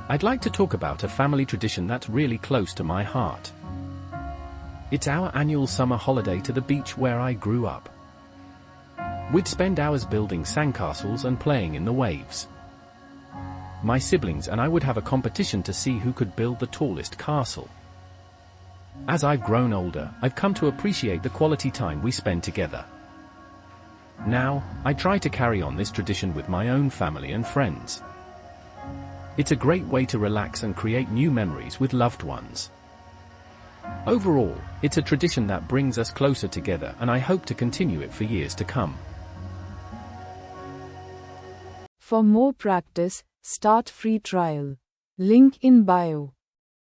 I'd like to talk about a family tradition that's really close to my heart. It's our annual summer holiday to the beach where I grew up. We'd spend hours building sandcastles and playing in the waves. My siblings and I would have a competition to see who could build the tallest castle. As I've grown older, I've come to appreciate the quality time we spend together. Now, I try to carry on this tradition with my own family and friends. It's a great way to relax and create new memories with loved ones. Overall, it's a tradition that brings us closer together, and I hope to continue it for years to come. For more practice, start free trial. Link in bio.